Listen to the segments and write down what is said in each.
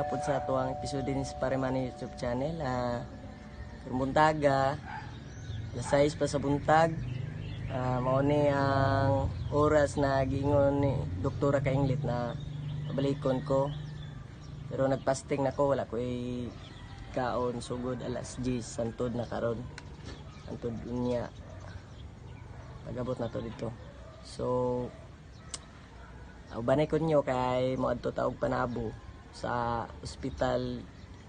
po sa tuwang episode din sa Paremani YouTube channel. Buntag, alas 6 pa sa buntag. Mao ni ang oras na giingon ni Doktora Kainglit na pabalikon ko. Pero nagpasting na ko, wala ko kaon sugod alas 10 santod na karon. Santod niya. Pagabot na to dito. So banay ko nyo kay moadto taog panabo sa ospital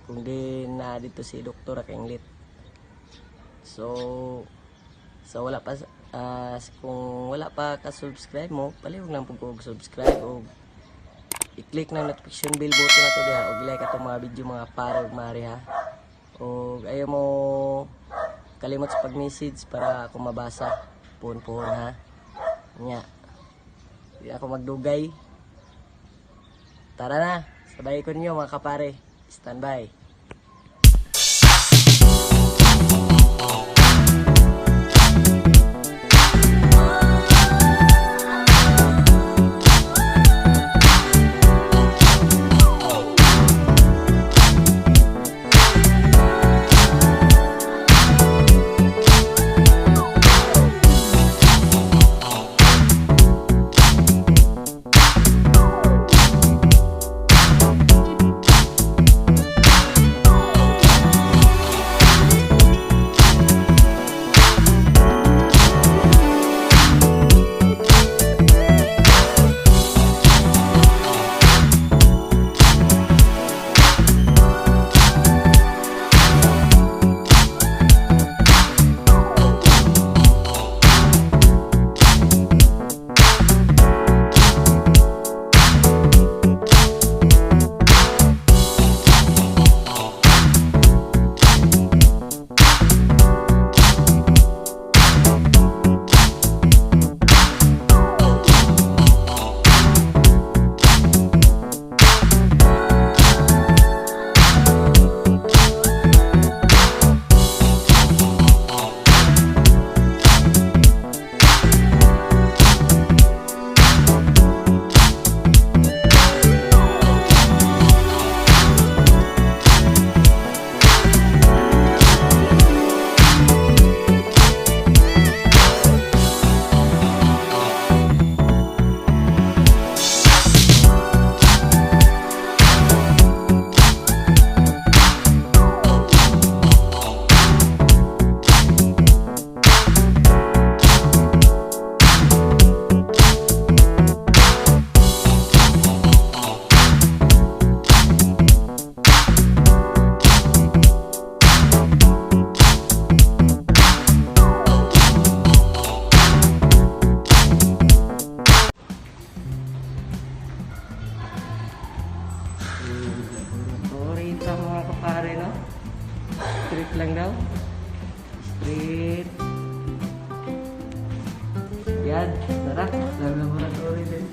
kung di na dito si Doktora Kainglit. So wala pa kung wala pa ka-subscribe mo, palihog lang pug subscribe o i-click ng notification bell button na to diha o i-like atong mga video mga pare ug mari ha. O ayaw mo kalimot sa pag-message para ako mabasa. Puhon ha. Nya. Di ako magdugay. Tara na, sabay ko niyo mga kapare. Standby. Mga kapare, no? Straight lang daw. Straight. Yan. Tara. Laboratory din.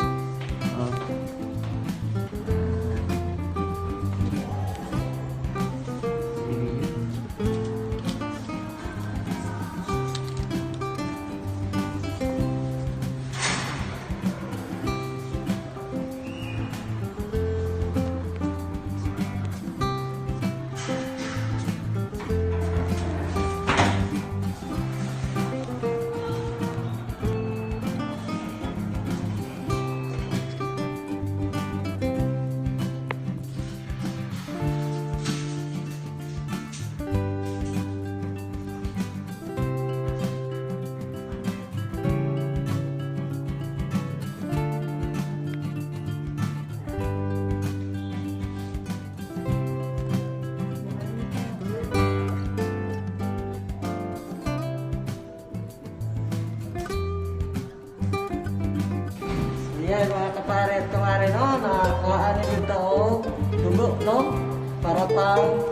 Yan mga kapare at kumare, no? Nakakuhaan na yung taong dugo, no? Para pang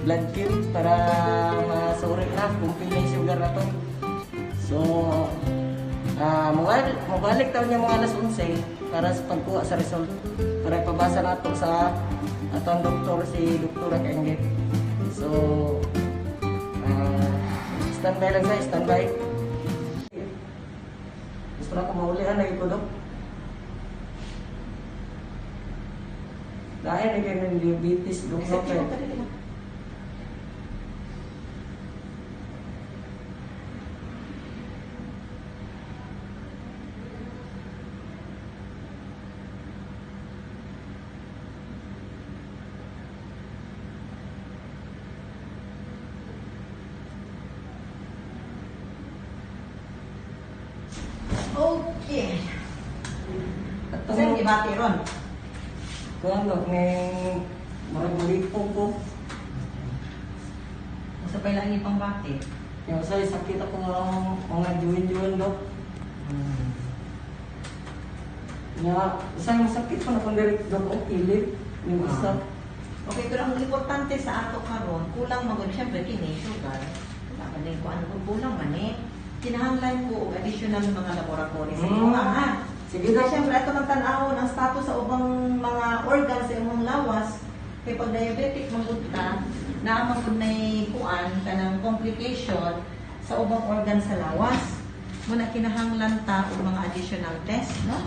blood cube, para masurit na kung pila yung sugar na to. So, mabalik taon niya mga alas 11 para sa pagkuha sa result. Para ipabasa na ito sa atong doktor, si Doktora Kainglit. So, standby lang sa standby. Gusto na kung maulihan na ito, Dok. Dahil na kayo ng diabetes, doktor kayo. Okay. At Kasi yung ibati ron. kung ano, may maragulipong ko. Sa pala ang ipang bati. Yung sakit ako ng mga juwin-juwin daw. Sa sakit ko na kung direct daw ang kilid. Yung isa. Okay, pero ang importante sa ato karon, kulang magod syempre kini sugar. Wala man ko ano kung kulang man kinahanglan ko og additional mga laboratory sa imo ha. Sige Kasi daw. syempre ato man tan-awon ang status sa ubang mga organs sa imong lawas. Kay pag diabetic magud ka, naa man gud nay kuan kanang complication sa ubang organ sa lawas. Muna kinahanglan ta og mga additional test, no?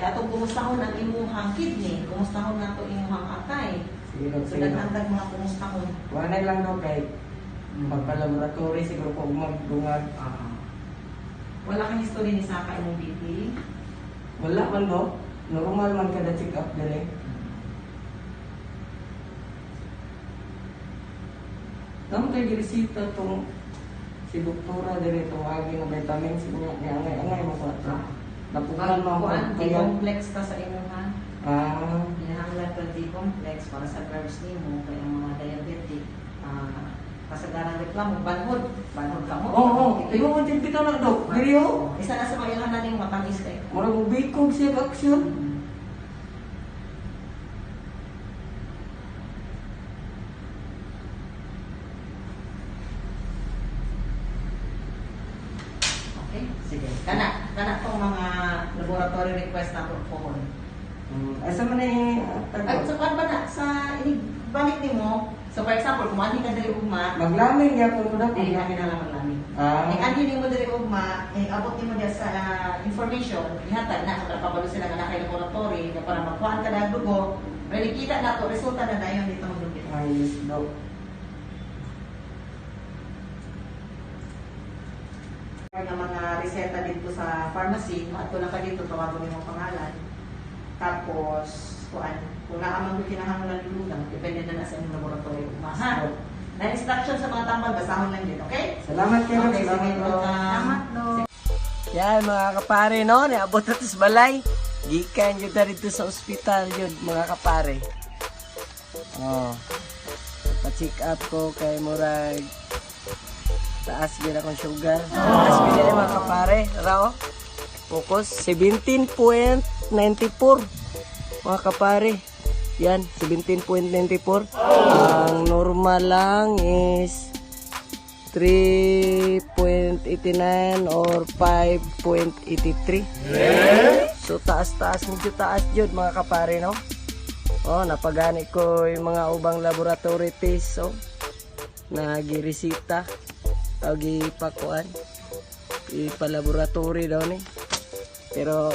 Kaya atong kumustahon ang imuhang kidney, kumustahon na ito imuhang akay. Sige daw, So, sige daw. nagtantag mga kumustahon. Wanay lang daw kay magpa-laboratory siguro kung magdungag. Wala kang history ni Saka imong BP. Wala man daw. Normal man kada check up din eh. Naman kay girisita tong si doktora dire itong agi na vitamins niya angay mo sa napukan mo Kuan, kaya D-complex ka sa imuha. ah Kinahanglan ka D-complex para sa curves nimo kay ang mga diabetic. Kasagaran reklamo, banhod ka mo. oo tiyo mo din bitaw na dok diri oh Isa na sa mga ilhanan yung matamis kay. murag ubikog siya action. Okay, sige. Kana tong mga laboratory request na po. Asa man eh At sa kwan ba na, sa balik nimo, so for example, kung ani ka diri ugma, maglamin gyapon ko daw eh kami na lang maglamin. ah Ani nimo diri ugma, abot nimo dia sa information, ihatag na sa pabalo sila nga nakay laboratory, na para magkuhan ka na dugo, pwede kita na to resulta na dayon dito mo dugit. ayos daw. Nga mga reseta dito sa pharmacy, maato lang ka dito, tawagon mo pangalan. Tapos, kung naaman ko kinahanglan lulang, depende na sa inyong laboratory ugma. Ha? Na instruction sa mga tambal, basahon lang din, okay? Salamat kayo. Okay, sige. Salamat. No. Yan mga kapare no, niabot na sa balay. Gikan yun na rito sa ospital yun mga kapare. Oh. Pa-check up ko kay murag taas gid akong sugar. Taas gid mga kapare. Rao. Focus 17.94 mga kapare. Yan 17.94. Ang normal lang is 3.89 or 5.83. So taas-taas, medyo taas jud mga kapare no. Oh, napagani ko yung mga ubang laboratory test so nagiresita o gipakuan ipa-laboratory daw ni. Pero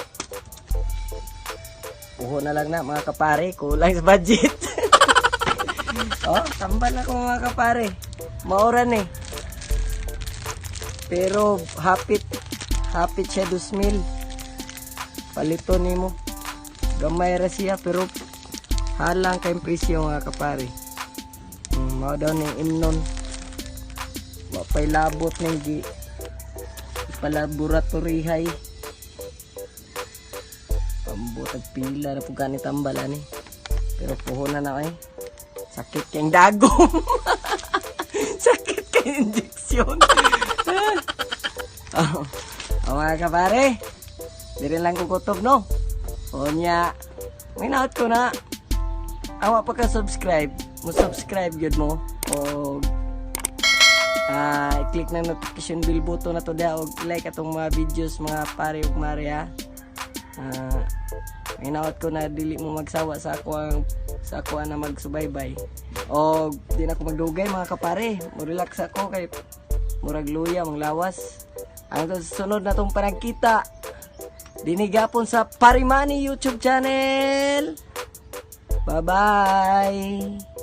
uho na lang na mga kapare, kulang sa budget. Oh, tambal ako mga kapare. Mauran eh. Pero hapit siya 2,000. Palito nimo. Gamay ra siya pero halang kay presyo mga kapare. Mao daw ning imnon. Mapay labot ning gi palaboratory hay. Pambutag pila na pug kanit tambalan ni. Pero puhunan na ay. Sakit kayong dagom. Sakit kayong injection. Oh, mga kapare, diri lang kukutob no. O nya, may naot ko na. Awa pa ka subscribe, mo subscribe gyud mo. O i-click na notification bell button na to dia og like atong mga videos mga pare ug mare ha. May naot ko na dili mo magsawa sa ako na magsubaybay. O di na ko magdugay mga kapare, mo relax ako kay murag luya manglawas. Ang sunod na tong panagkita dinigapon sa Parimani YouTube channel. Bye-bye!